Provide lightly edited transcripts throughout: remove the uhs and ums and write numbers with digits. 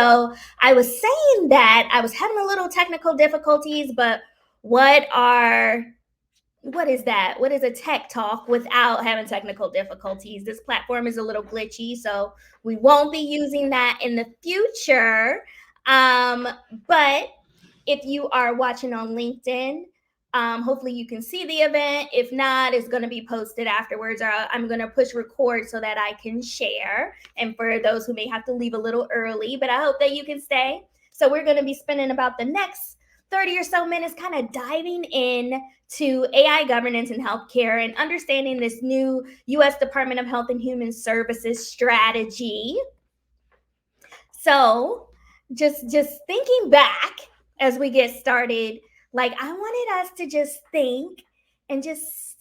So I was saying that I was having a little technical difficulties, but what are what is that? What is a tech talk without having technical difficulties? This platform is a little glitchy, so we won't be using that in the future. Um, but if you are watching on LinkedIn, hopefully you can see the event. If not, it's going to be posted afterwards, or I'm going to push record so that I can share. And for those who may have to leave a little early, but I hope that you can stay. So we're going to be spending about the next 30 or so minutes kind of diving in to AI governance in healthcare and understanding this new US Department of Health and Human Services strategy. So, just thinking back as we get started, like I wanted us to just think and just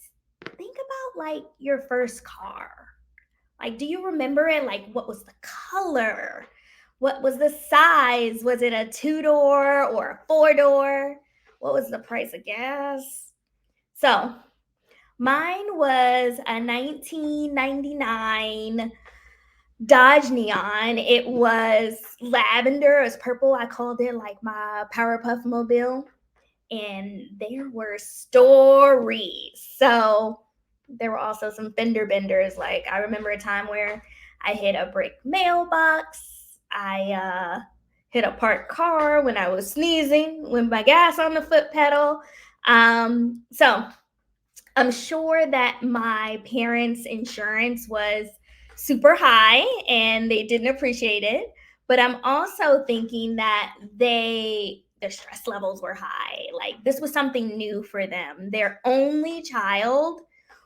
think about like your first car. Like, do you remember it? Like, what was the color? What was the size? Was it a two-door or a four-door? What was the price of gas? So, mine was a 1999 Dodge Neon. It was lavender, it was purple. I called it like my Powerpuff Mobile. And there were stories. So there were also some fender benders. Like I remember a time where I hit a brick mailbox. I hit a parked car when I was sneezing with my gas on the foot pedal. So I'm sure that my parents' insurance was super high and they didn't appreciate it. But I'm also thinking that their stress levels were high. Like this was something new for them. Their only child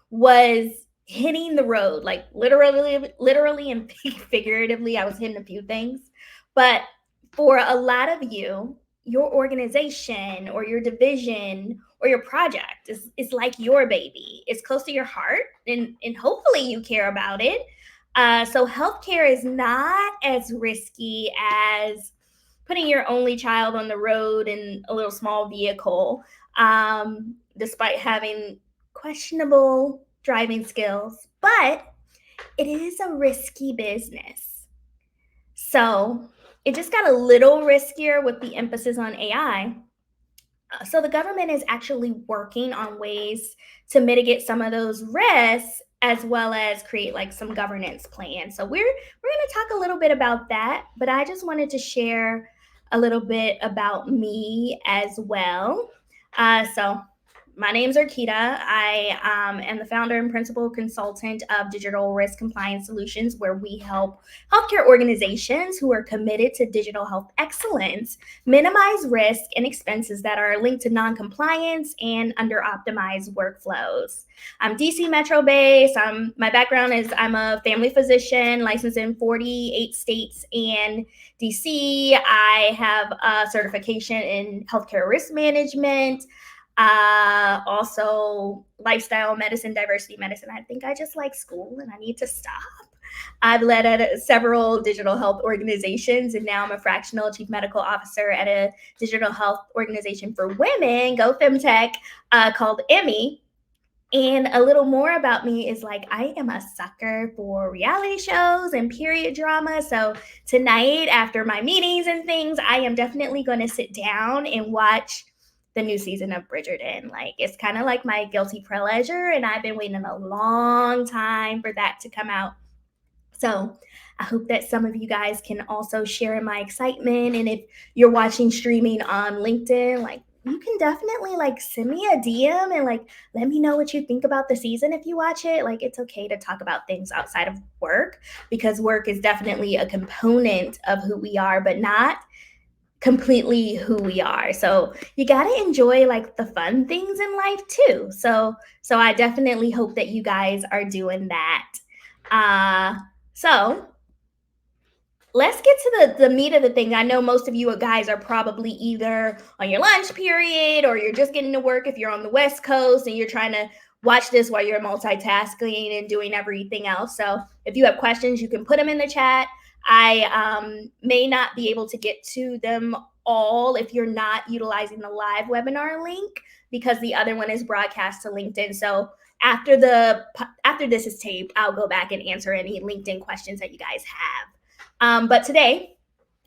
was hitting the road, like literally and figuratively. I was hitting a few things. But for a lot of you, your organization or your division or your project is like your baby. It's close to your heart, and hopefully you care about it. So healthcare is not as risky as putting your only child on the road in a little small vehicle, despite having questionable driving skills. But it is a risky business. So it just got a little riskier with the emphasis on AI. So the government is actually working on ways to mitigate some of those risks as well as create like some governance plans. So we're going to talk a little bit about that, but I just wanted to share a little bit about me as well. So my name's Erkeda. I am the founder and principal consultant of Digital Risk Compliance Solutions, where we help healthcare organizations who are committed to digital health excellence minimize risk and expenses that are linked to non-compliance and under-optimized workflows. I'm DC Metro based. My background is I'm a family physician licensed in 48 states and DC. I have a certification in healthcare risk management. Also lifestyle medicine, diversity medicine. I think I just like school and I need to stop. I've led at several digital health organizations, and now I'm a fractional chief medical officer at a digital health organization for women, Go Femtech, called Emmy. And a little more about me is like I am a sucker for reality shows and period drama. So tonight, after my meetings and things, I am definitely going to sit down and watch the new season of Bridgerton. Like it's kind of like my guilty pleasure, and I've been waiting a long time for that to come out. So I hope that some of you guys can also share in my excitement. And if you're watching streaming on LinkedIn, like you can definitely like send me a DM and like let me know what you think about the season if you watch it. Like it's okay to talk about things outside of work because work is definitely a component of who we are, but not completely who we are. So you got to enjoy like the fun things in life too. So I definitely hope that you guys are doing that. So let's get to the meat of the thing. I know most of you guys are probably either on your lunch period or you're just getting to work if you're on the West Coast and you're trying to watch this while you're multitasking and doing everything else. So if you have questions, you can put them in the chat. I may not be able to get to them all if you're not utilizing the live webinar link because the other one is broadcast to LinkedIn. So after this is taped, I'll go back and answer any LinkedIn questions that you guys have. But today,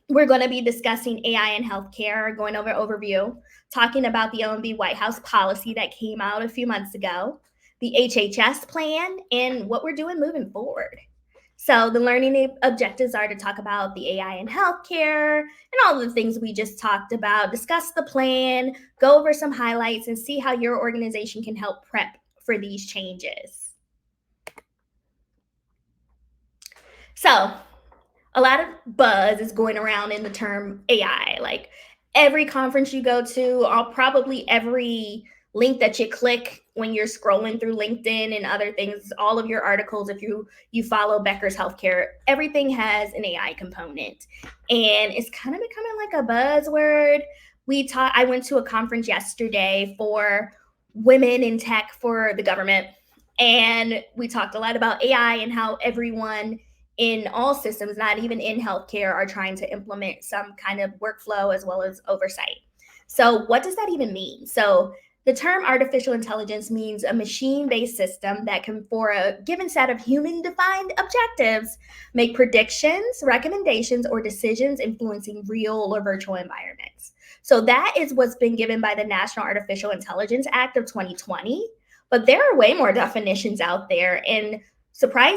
We're going to be discussing AI in healthcare, going over overview, talking about the OMB White House policy that came out a few months ago, the HHS plan, and what we're doing moving forward. So the learning objectives are to talk about the AI in healthcare and all the things we just talked about, discuss the plan, go over some highlights, and see how your organization can help prep for these changes. So a lot of buzz is going around in the term AI. Like every conference you go to, or probably every link that you click when you're scrolling through LinkedIn and other things, all of your articles, if you follow Becker's Healthcare, everything has an AI component, and it's kind of becoming like a buzzword. I went to a conference yesterday for women in tech for the government, and we talked a lot about AI and how everyone in all systems, not even in healthcare, are trying to implement some kind of workflow as well as oversight. So, what does that even mean? So, the term artificial intelligence means a machine based system that can, for a given set of human defined objectives, make predictions, recommendations, or decisions influencing real or virtual environments. So, that is what's been given by the National Artificial Intelligence Act of 2020. But there are way more definitions out there. And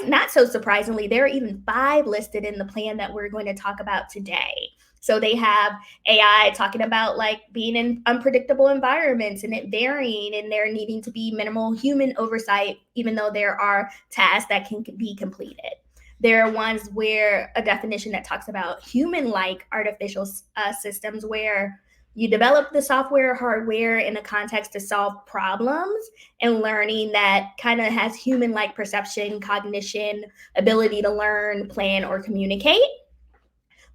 not so surprisingly, there are even 5 listed in the plan that we're going to talk about today. So they have AI talking about like being in unpredictable environments and it varying, and there needing to be minimal human oversight, even though there are tasks that can be completed. There are ones where a definition that talks about human-like artificial systems, where you develop the software or hardware in a context to solve problems, and learning that kind of has human-like perception, cognition, ability to learn, plan, or communicate.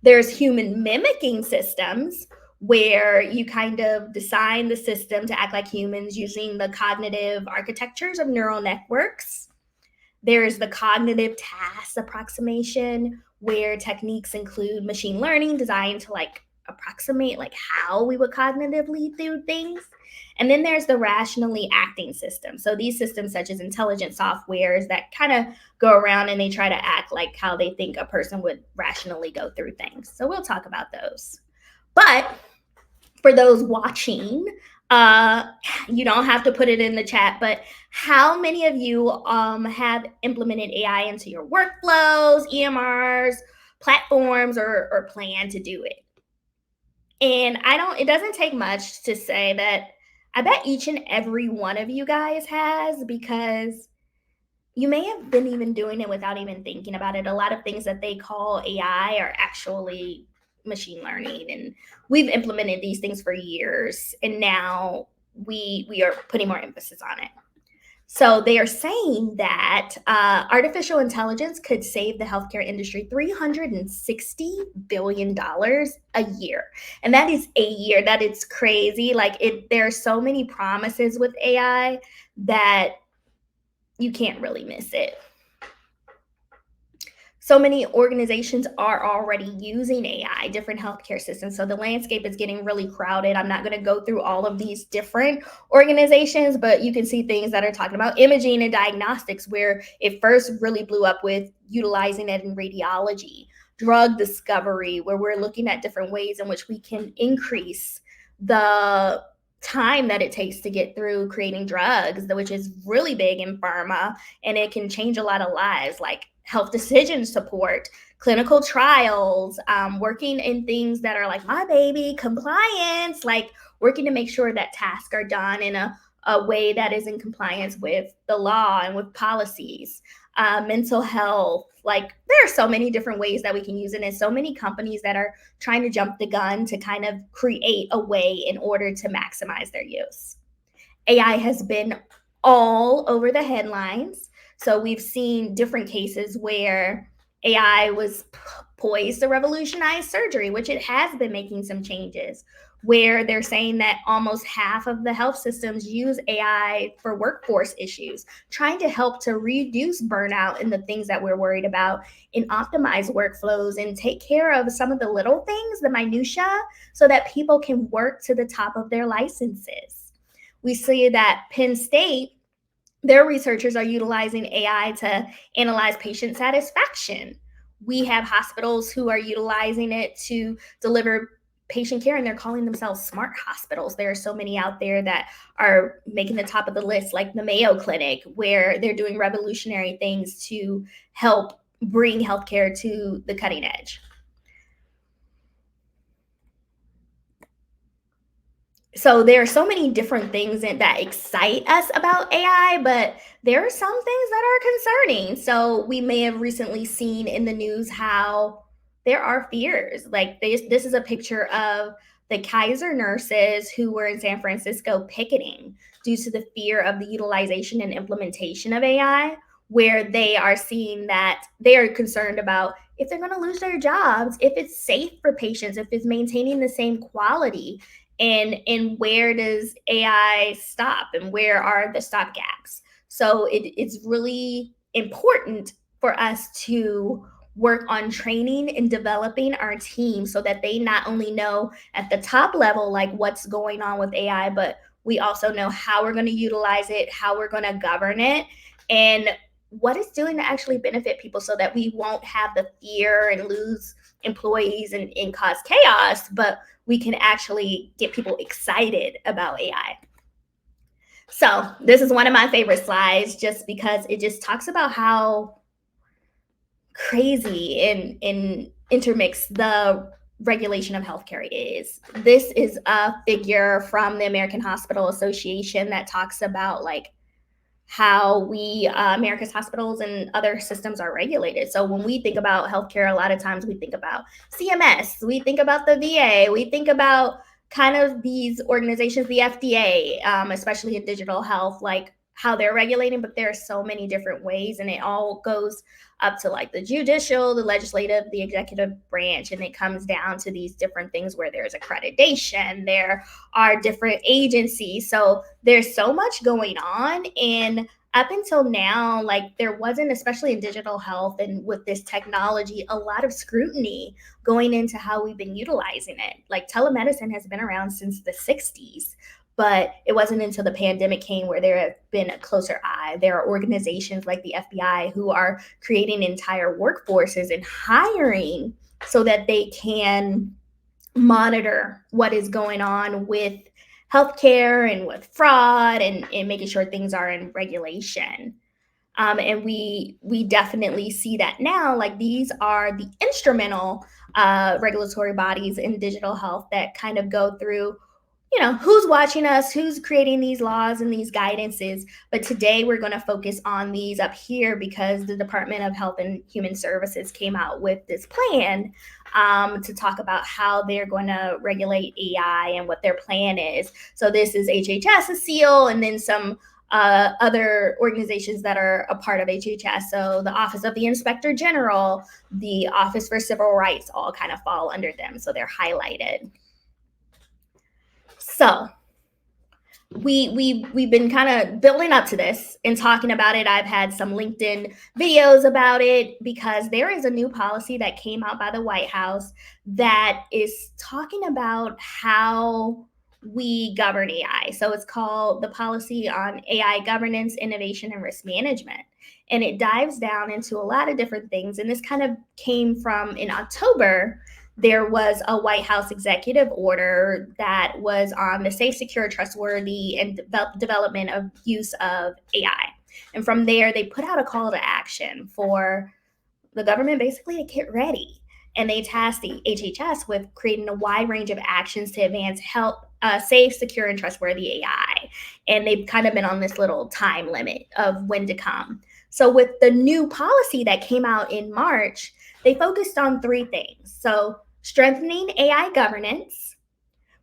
There's human mimicking systems, where you kind of design the system to act like humans using the cognitive architectures of neural networks. There's the cognitive task approximation, where techniques include machine learning designed to like approximate like how we would cognitively do things. And then there's the rationally acting system. So these systems, such as intelligent softwares, that kind of go around and they try to act like how they think a person would rationally go through things. So we'll talk about those. But for those watching, you don't have to put it in the chat, but how many of you have implemented AI into your workflows, EMRs, platforms, or plan to do it? And it doesn't take much to say that I bet each and every one of you guys has, because you may have been even doing it without even thinking about it. A lot of things that they call AI are actually machine learning, and we've implemented these things for years, and now we are putting more emphasis on it. So they are saying that artificial intelligence could save the healthcare industry $360 billion a year. And that is a year. That is crazy. There are so many promises with AI that you can't really miss it. So many organizations are already using AI, different healthcare systems. So the landscape is getting really crowded. I'm not going to go through all of these different organizations, but you can see things that are talking about imaging and diagnostics, where it first really blew up with utilizing it in radiology, drug discovery, where we're looking at different ways in which we can increase the time that it takes to get through creating drugs, which is really big in pharma, and it can change a lot of lives, like health decision support, clinical trials, working in things that are like my baby, compliance, like working to make sure that tasks are done in a way that is in compliance with the law and with policies. Mental health, like there are so many different ways that we can use it, and so many companies that are trying to jump the gun to kind of create a way in order to maximize their use. AI has been all over the headlines. So we've seen different cases where AI was poised to revolutionize surgery, which it has been making some changes, where they're saying that almost half of the health systems use AI for workforce issues, trying to help to reduce burnout and the things that we're worried about, and optimize workflows and take care of some of the little things, the minutia, so that people can work to the top of their licenses. We see that Penn State, their researchers are utilizing AI to analyze patient satisfaction, we have hospitals who are utilizing it to deliver patient care, and they're calling themselves smart hospitals. There are so many out there that are making the top of the list, like the Mayo Clinic, where they're doing revolutionary things to help bring healthcare to the cutting edge. So there are so many different things that excite us about AI, but there are some things that are concerning. So we may have recently seen in the news how there are fears. Like this is a picture of the Kaiser nurses who were in San Francisco picketing due to the fear of the utilization and implementation of AI, where they are seeing that they are concerned about if they're going to lose their jobs, if it's safe for patients, if it's maintaining the same quality, and where does AI stop and where are the stop gaps. So it's really important for us to work on training and developing our team so that they not only know at the top level like what's going on with AI, but we also know how we're going to utilize it, how we're going to govern it, and what it's doing to actually benefit people so that we won't have the fear and lose employees and cause chaos, but we can actually get people excited about AI. So this is one of my favorite slides just because it just talks about how crazy and intermixed the regulation of healthcare is. This is a figure from the American Hospital Association that talks about like how we America's hospitals and other systems are regulated. So when we think about healthcare, a lot of times we think about CMS, we think about the VA, we think about kind of these organizations, the FDA, especially in digital health, like how they're regulating. But there are so many different ways, and it all goes up to like the judicial, the legislative, the executive branch, and it comes down to these different things where there's accreditation, there are different agencies. So there's so much going on. And up until now, like there wasn't, especially in digital health and with this technology, a lot of scrutiny going into how we've been utilizing it. Like telemedicine has been around since the 60s, but it wasn't until the pandemic came where there have been a closer eye. There are organizations like the FBI who are creating entire workforces and hiring so that they can monitor what is going on with healthcare and with fraud and making sure things are in regulation. And we definitely see that now. Like these are the instrumental regulatory bodies in digital health that kind of go through, you know, who's watching us, who's creating these laws and these guidances. But today we're going to focus on these up here because the Department of Health and Human Services came out with this plan to talk about how they're going to regulate AI and what their plan is. So this is HHS, a seal, and then some other organizations that are a part of HHS. So the Office of the Inspector General, the Office for Civil Rights, all kind of fall under them. So they're highlighted. So we've been kind of building up to this and talking about it. I've had some LinkedIn videos about it because there is a new policy that came out by the White House that is talking about how we govern AI. So it's called the Policy on AI Governance, Innovation, and Risk Management. And it dives down into a lot of different things. And this kind of came from in October. There was a White House executive order that was on the safe, secure, trustworthy, and development of use of AI. And from there, they put out a call to action for the government basically to get ready. And they tasked the HHS with creating a wide range of actions to advance health, safe, secure, and trustworthy AI. And they've kind of been on this little time limit of when to come. So with the new policy that came out in March, they focused on three things. So strengthening AI governance.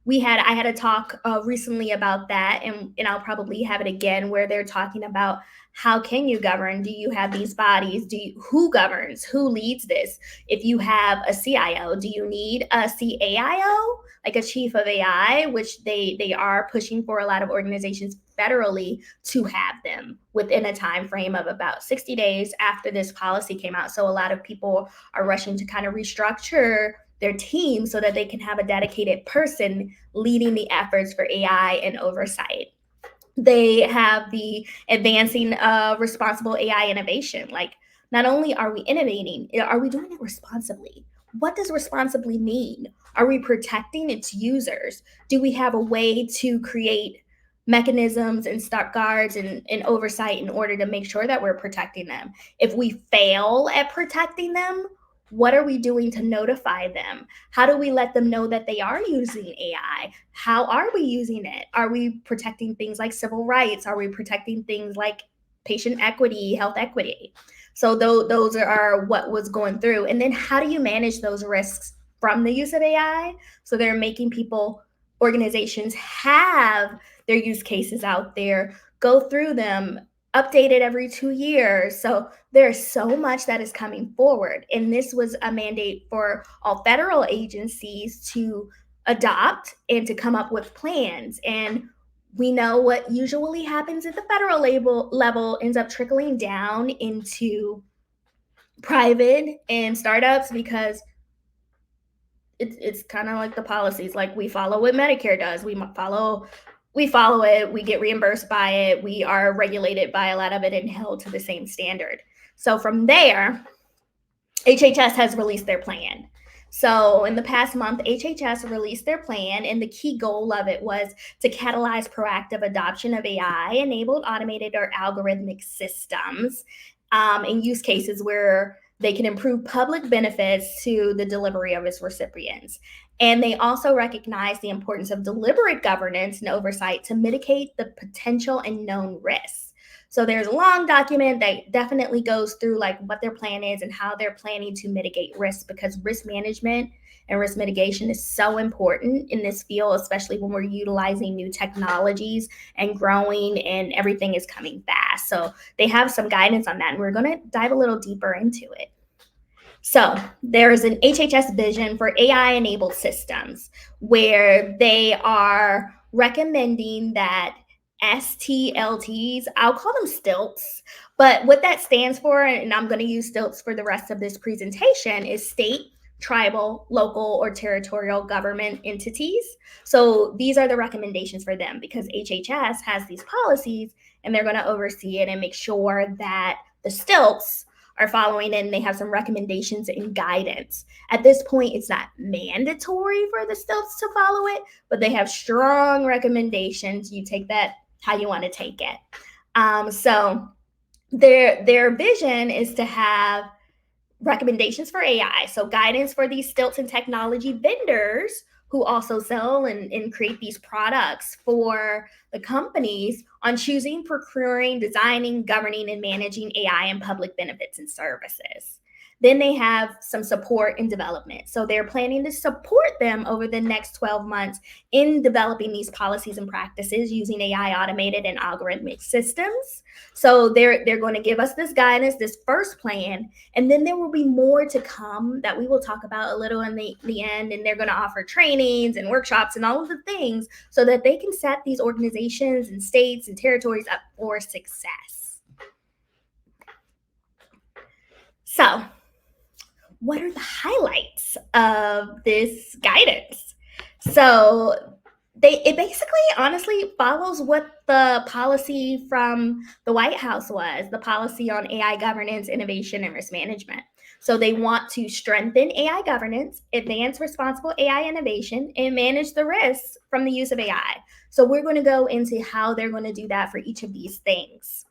I had a talk recently about that, and I'll probably have it again where they're talking about how can you govern? Do you have these bodies? Who governs? Who leads this? If you have a CIO, do you need a CAIO, like a chief of AI, which they are pushing for a lot of organizations federally to have them within a time frame of about 60 days after this policy came out. So a lot of people are rushing to kind of restructure their team so that they can have a dedicated person leading the efforts for AI and oversight. They have the advancing responsible AI innovation. Like Not only are we innovating, are we doing it responsibly? What does responsibly mean? Are we protecting its users? Do we have a way to create mechanisms and stop guards and oversight in order to make sure that we're protecting them? If we fail at protecting them, what are we doing to notify them? How do we let them know that they are using AI? How are we using it? Are we protecting things like civil rights? Are we protecting things like patient equity, health equity? So those are what was going through. And then how do you manage those risks from the use of AI? So they're making people, organizations have their use cases out there, go through them, update it every 2 years. So there's so much that is coming forward. And this was a mandate for all federal agencies to adopt and to come up with plans. And we know what usually happens at the federal level ends up trickling down into private and startups because it's kind of like the policies. Like we follow what Medicare does. We follow it. We get reimbursed by it. We are regulated by a lot of it and held to the same standard. So from there, HHS has released their plan. So in the past month, HHS released their plan, and the key goal of it was to catalyze proactive adoption of AI-enabled automated or algorithmic systems in use cases where they can improve public benefits to the delivery of its recipients. And they also recognize the importance of deliberate governance and oversight to mitigate the potential and known risks. So there's a long document that definitely goes through like what their plan is and how they're planning to mitigate risk, because risk management and risk mitigation is so important in this field, especially when we're utilizing new technologies and growing and everything is coming fast. So they have some guidance on that, and we're going to dive a little deeper into it. So there's an HHS vision for AI-enabled systems where they are recommending that STLTs, I'll call them stilts, but what that stands for, and I'm going to use stilts for the rest of this presentation, is state, tribal, local, or territorial government entities. So these are the recommendations for them because HHS has these policies and they're going to oversee it and make sure that the stilts are following it, and they have some recommendations and guidance. At this point, it's not mandatory for the stilts to follow it, but they have strong recommendations. You take that how you want to take it. So their vision is to have recommendations for AI, so guidance for these stilts and technology vendors who also sell and create these products for the companies on choosing, procuring, designing, governing, and managing AI and public benefits and services. Then they have some support and development. So they're planning to support them over the next 12 months in developing these policies and practices using AI automated and algorithmic systems. So they're going to give us this guidance, this first plan, and then there will be more to come that we will talk about a little in the end. And they're going to offer trainings and workshops and all of the things so that they can set these organizations and states and territories up for success. So what are the highlights of this guidance? So it basically honestly follows what the policy from the White House was, the policy on AI governance, innovation, and risk management. So they want to strengthen AI governance, advance responsible AI innovation, and manage the risks from the use of AI. So we're going to go into how they're going to do that for each of these things.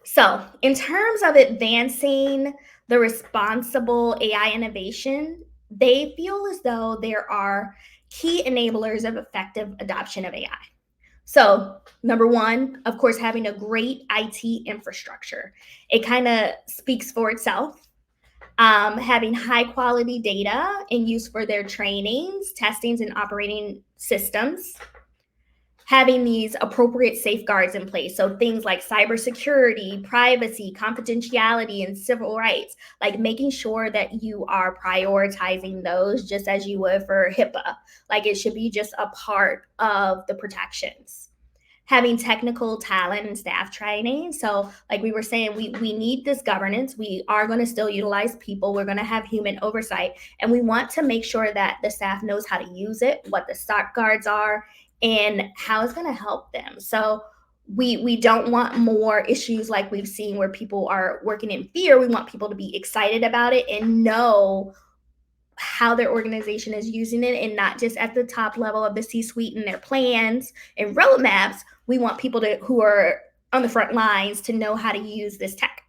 So in terms of advancing the responsible AI innovation, they feel as though there are key enablers of effective adoption of AI. So, number one, of course, having a great IT infrastructure. It kind of speaks for itself. Having high quality data in use for their trainings, testings, and operating systems. Having these appropriate safeguards in place. So things like cybersecurity, privacy, confidentiality, and civil rights, like making sure that you are prioritizing those just as you would for HIPAA. Like it should be just a part of the protections. Having technical talent and staff training. So like we were saying, we need this governance. We are going to still utilize people. We're going to have human oversight. And we want to make sure that the staff knows how to use it, what the safeguards are, and how it's going to help them. So We don't want more issues like we've seen where people are working in fear. We want people to be excited about it and know how their organization is using it, and not just at the top level of the C-suite and their plans and roadmaps. We want people who are on the front lines to know how to use this tech.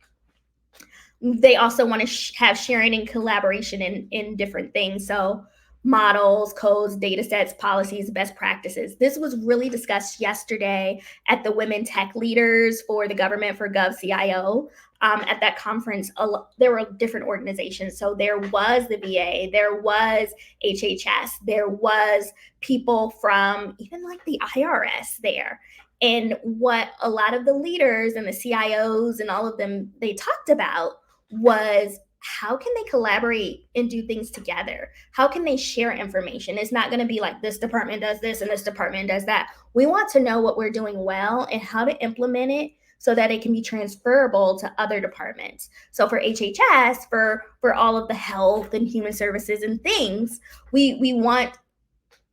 They also want to have sharing and collaboration in different things. So models, codes, data sets, policies, best practices. This was really discussed yesterday at the Women Tech Leaders for the Government for GovCIO. At that conference, there were different organizations. So there was the VA, there was HHS, there was people from even like the IRS there. And what a lot of the leaders and the CIOs and all of them, they talked about was how can they collaborate and do things together? How can they share information? It's not going to be like this department does this and this department does that. We want to know what we're doing well and how to implement it so that it can be transferable to other departments. So for HHS, for all of the health and human services and things, we want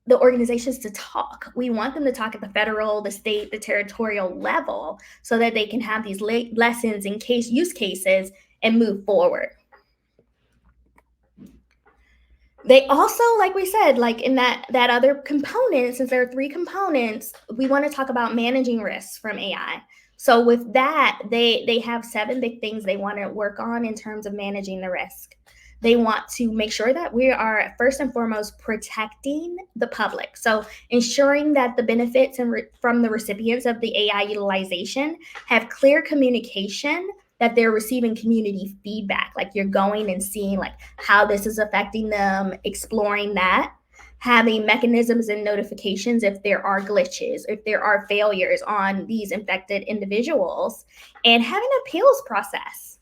the organizations to talk. We want them to talk at the federal, the state, the territorial level so that they can have these lessons and use cases and move forward. They also, like we said, like in that other component, since there are 3 components, we want to talk about managing risks from AI. So with that, they have 7 big things they want to work on in terms of managing the risk. They want to make sure that we are first and foremost protecting the public. So ensuring that the benefits from the recipients of the AI utilization have clear communication, that they're receiving community feedback, like you're going and seeing like how this is affecting them, exploring that, having mechanisms and notifications if there are glitches, if there are failures on these infected individuals, and having an appeals process.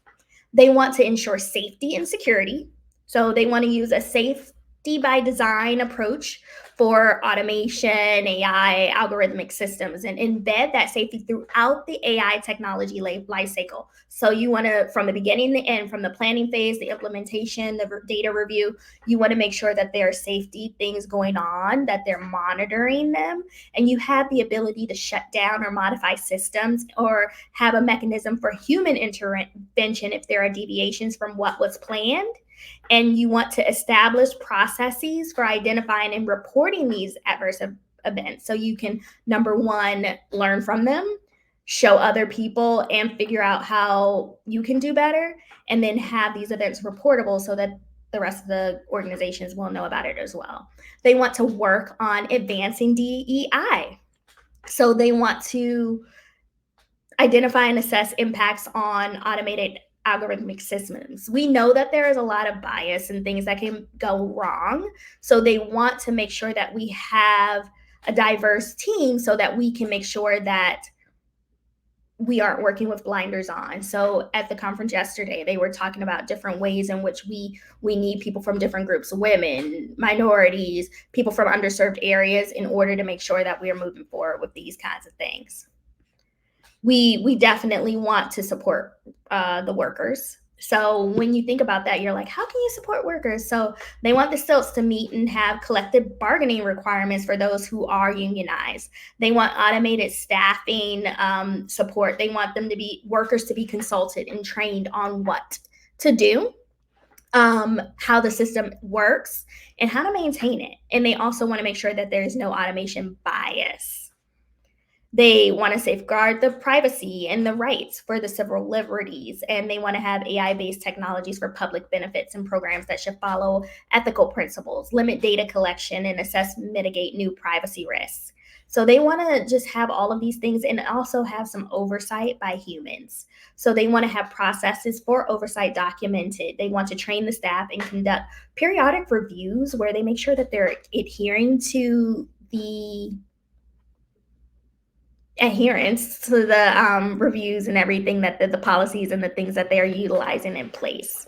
They want to ensure safety and security. So they want to use a safety by design approach for automation, AI, algorithmic systems, and embed that safety throughout the AI technology life cycle. So you want to, from the beginning to the end, from the planning phase, the implementation, the data review, you want to make sure that there are safety things going on, that they're monitoring them, and you have the ability to shut down or modify systems or have a mechanism for human intervention if there are deviations from what was planned. And you want to establish processes for identifying and reporting these adverse events. So you can, number one, learn from them, show other people, and figure out how you can do better, and then have these events reportable so that the rest of the organizations will know about it as well. They want to work on advancing DEI. So they want to identify and assess impacts on automated algorithmic systems. We know that there is a lot of bias and things that can go wrong. So they want to make sure that we have a diverse team so that we can make sure that we aren't working with blinders on. So at the conference yesterday, they were talking about different ways in which we need people from different groups, women, minorities, people from underserved areas, in order to make sure that we are moving forward with these kinds of things. We definitely want to support the workers. So when you think about that, you're like, how can you support workers? So they want the SILTs to meet and have collective bargaining requirements for those who are unionized. They want automated staffing support. They want workers to be consulted and trained on what to do, how the system works, and how to maintain it. And they also want to make sure that there's no automation bias. They want to safeguard the privacy and the rights for the civil liberties, and they want to have AI-based technologies for public benefits and programs that should follow ethical principles, limit data collection, and assess, mitigate new privacy risks. So they want to just have all of these things and also have some oversight by humans. So they want to have processes for oversight documented. They want to train the staff and conduct periodic reviews where they make sure that they're adhering to the adherence to the reviews and everything, that the policies and the things that they're utilizing in place.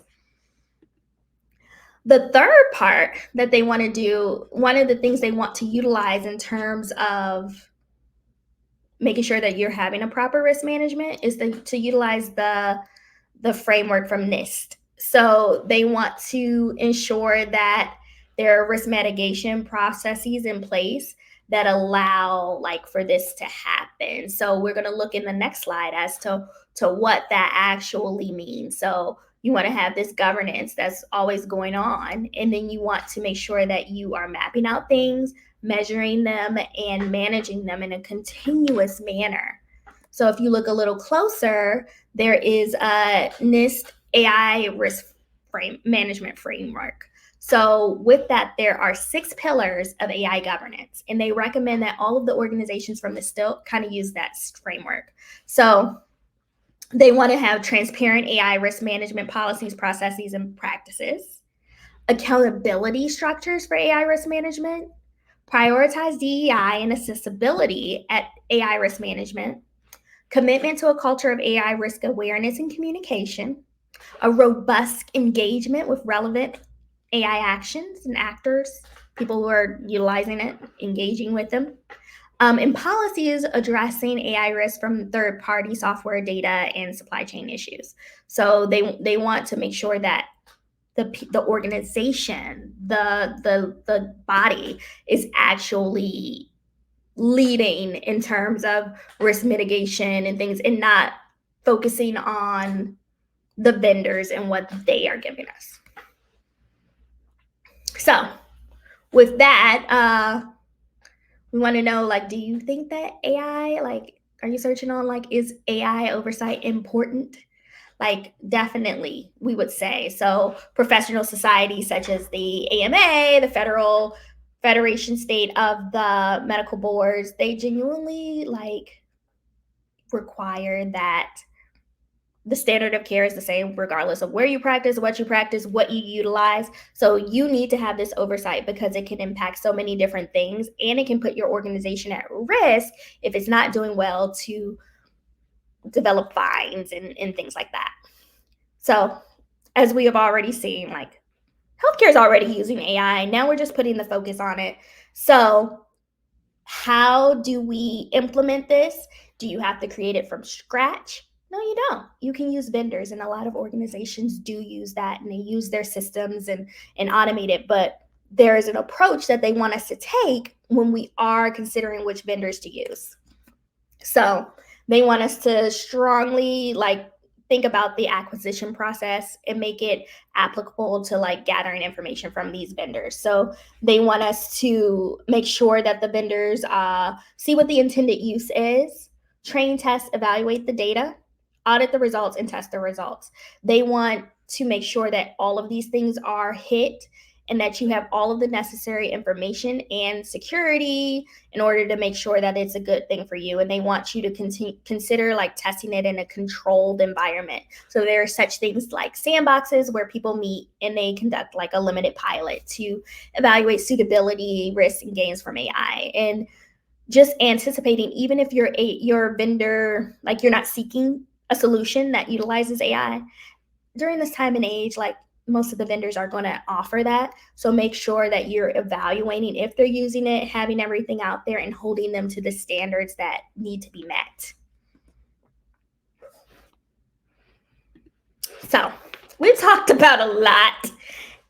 The third part that they want to do, one of the things they want to utilize in terms of making sure that you're having a proper risk management, is to utilize the framework from NIST. So they want to ensure that there are risk mitigation processes in place that allow like for this to happen. So we're going to look in the next slide as to what that actually means. So you want to have this governance that's always going on, and then you want to make sure that you are mapping out things, measuring them, and managing them in a continuous manner. So if you look a little closer, there is a NIST AI risk management framework. So with that, there are 6 pillars of AI governance, and they recommend that all of the organizations from the still kind of use that framework. So they want to have transparent AI risk management policies, processes, and practices, accountability structures for AI risk management, prioritize DEI and accessibility at AI risk management, commitment to a culture of AI risk awareness and communication, a robust engagement with relevant AI actions and actors, people who are utilizing it, engaging with them, and policies addressing AI risk from third-party software data and supply chain issues. So they want to make sure that the organization, the body is actually leading in terms of risk mitigation and things, and not focusing on the vendors and what they are giving us. So with that, we want to know, like, do you think that AI, like, are you searching on, like, is AI oversight important? Like, definitely, we would say. So professional societies such as the AMA, the Federal Federation State of the Medical Boards, they genuinely, like, require that the standard of care is the same regardless of where you practice, what you utilize. So you need to have this oversight because it can impact so many different things, and it can put your organization at risk if it's not doing well to develop fines and things like that. So as we have already seen, like, healthcare is already using AI. Now we're just putting the focus on it. So how do we implement this? Do you have to create it from scratch? No, you don't. You can use vendors, and a lot of organizations do use that, and they use their systems and automate it. But there is an approach that they want us to take when we are considering which vendors to use. So they want us to strongly, like, think about the acquisition process and make it applicable to, like, gathering information from these vendors. So they want us to make sure that the vendors see what the intended use is, train, test, evaluate the data, audit the results, and test the results. They want to make sure that all of these things are hit and that you have all of the necessary information and security in order to make sure that it's a good thing for you. And they want you to consider, like, testing it in a controlled environment. So there are such things like sandboxes where people meet and they conduct, like, a limited pilot to evaluate suitability, risks, and gains from AI. And just anticipating, even if your vendor, like, you're not seeking a solution that utilizes AI during this time and age, like, most of the vendors are going to offer that. So make sure that you're evaluating if they're using it, having everything out there, and holding them to the standards that need to be met. So we've talked about a lot.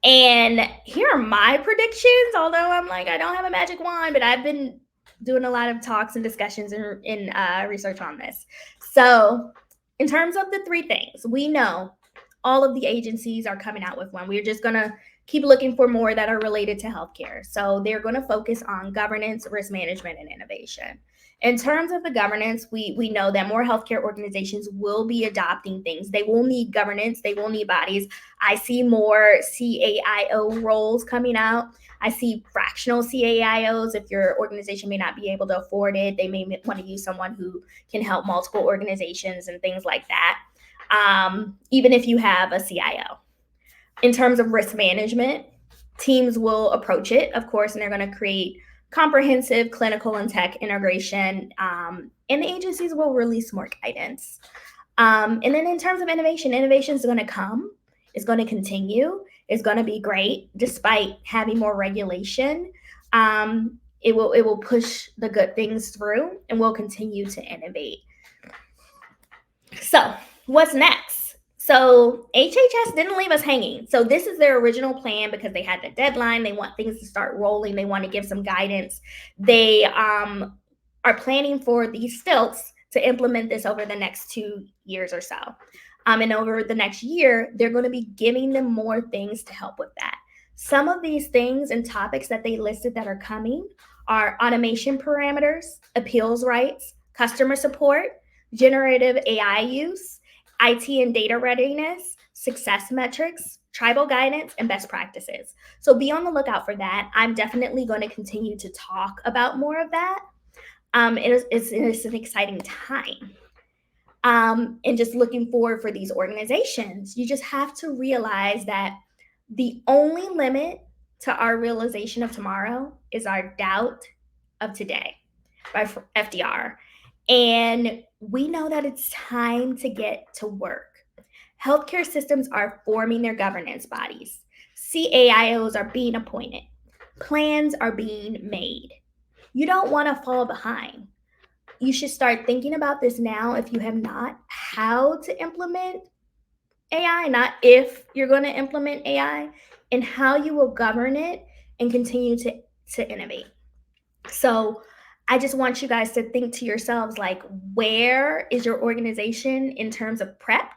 And here are my predictions, although I'm like, I don't have a magic wand, but I've been doing a lot of talks and discussions in research on this. So in terms of the 3 things, we know all of the agencies are coming out with one. We're just going to keep looking for more that are related to healthcare. So they're going to focus on governance, risk management, and innovation. In terms of the governance, we know that more healthcare organizations will be adopting things. They will need governance. They will need bodies. I see more CAIO roles coming out. I see fractional CAIOs. If your organization may not be able to afford it, they may want to use someone who can help multiple organizations and things like that. Even if you have a CIO. In terms of risk management, teams will approach it, of course, and they're going to create comprehensive clinical and tech integration, and the agencies will release more guidance. And then in terms of innovation is going to come, it's going to continue, it's going to be great despite having more regulation. It will push the good things through, and we'll continue to innovate. So what's next? So HHS didn't leave us hanging. So this is their original plan because they had the deadline. They want things to start rolling. They want to give some guidance. They are planning for these stilts to implement this over the next 2 years or so. And over the next year, they're going to be giving them more things to help with that. Some of these things and topics that they listed that are coming are automation parameters, appeals rights, customer support, generative AI use, IT and data readiness, success metrics, tribal guidance, and best practices. So be on the lookout for that. I'm definitely going to continue to talk about more of that. It's an exciting time. And just looking forward for these organizations, you just have to realize that the only limit to our realization of tomorrow is our doubt of today by FDR. And we know that it's time to get to work. Healthcare systems are forming their governance bodies. CAIOs are being appointed. Plans are being made. You don't want to fall behind. You should start thinking about this now if you have not, how to implement AI, not if you're going to implement AI, and how you will govern it and continue to innovate. So I just want you guys to think to yourselves, like, where is your organization in terms of prep?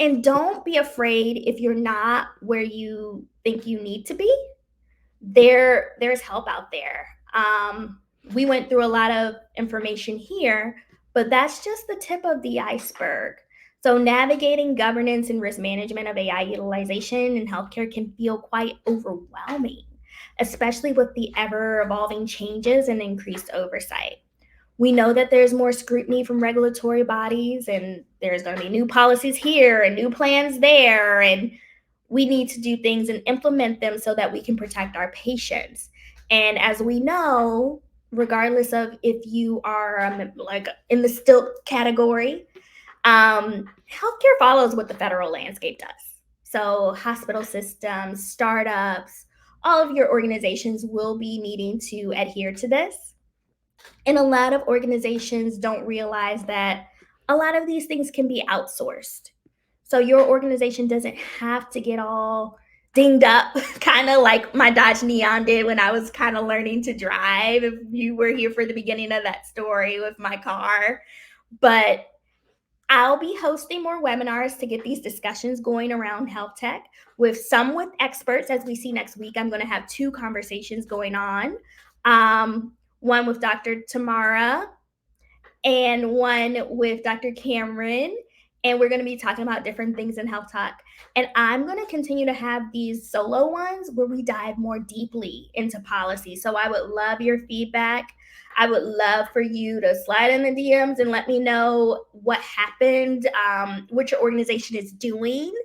And don't be afraid if you're not where you think you need to be. There's help out there. We went through a lot of information here, but that's just the tip of the iceberg. So navigating governance and risk management of AI utilization in healthcare can feel quite overwhelming, especially with the ever evolving changes and increased oversight. We know that there's more scrutiny from regulatory bodies, and there's going to be new policies here and new plans there, and we need to do things and implement them so that we can protect our patients. And as we know, regardless of if you are like in the stilt category, healthcare follows what the federal landscape does. So hospital systems, startups, all of your organizations will be needing to adhere to this. And a lot of organizations don't realize that a lot of these things can be outsourced. So your organization doesn't have to get all dinged up, kind of like my Dodge Neon did when I was kind of learning to drive. If you were here for the beginning of that story with my car. But I'll be hosting more webinars to get these discussions going around health tech with some with experts. As we see next week, I'm going to have 2 conversations going on. One with Dr. Tamara and one with Dr. Cameron. And we're going to be talking about different things in health talk. And I'm going to continue to have these solo ones where we dive more deeply into policy. So I would love your feedback. I would love for you to slide in the DMs and let me know what happened, what your organization is doing.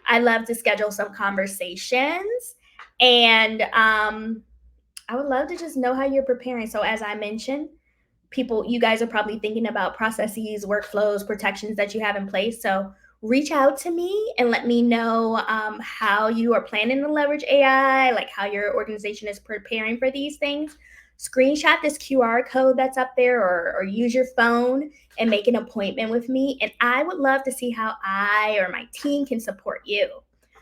I love to schedule some conversations. And I would love to just know how you're preparing. So as I mentioned, you guys are probably thinking about processes, workflows, protections that you have in place. So reach out to me and let me know how you are planning to leverage AI, like how your organization is preparing for these things. Screenshot this QR code that's up there, or use your phone and make an appointment with me. And I would love to see how I or my team can support you.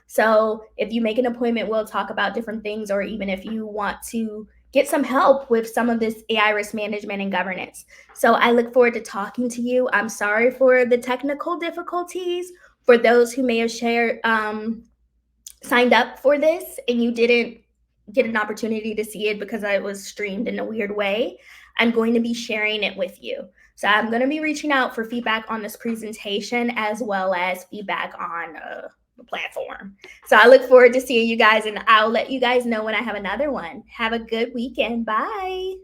So if you make an appointment, we'll talk about different things, or even if you want to get some help with some of this AI risk management and governance. So I look forward to talking to you. I'm sorry for the technical difficulties. For those who may have signed up for this and you didn't get an opportunity to see it because I was streamed in a weird way, I'm going to be sharing it with you. So I'm going to be reaching out for feedback on this presentation as well as feedback on the platform. So I look forward to seeing you guys, and I'll let you guys know when I have another one. Have a good weekend. Bye.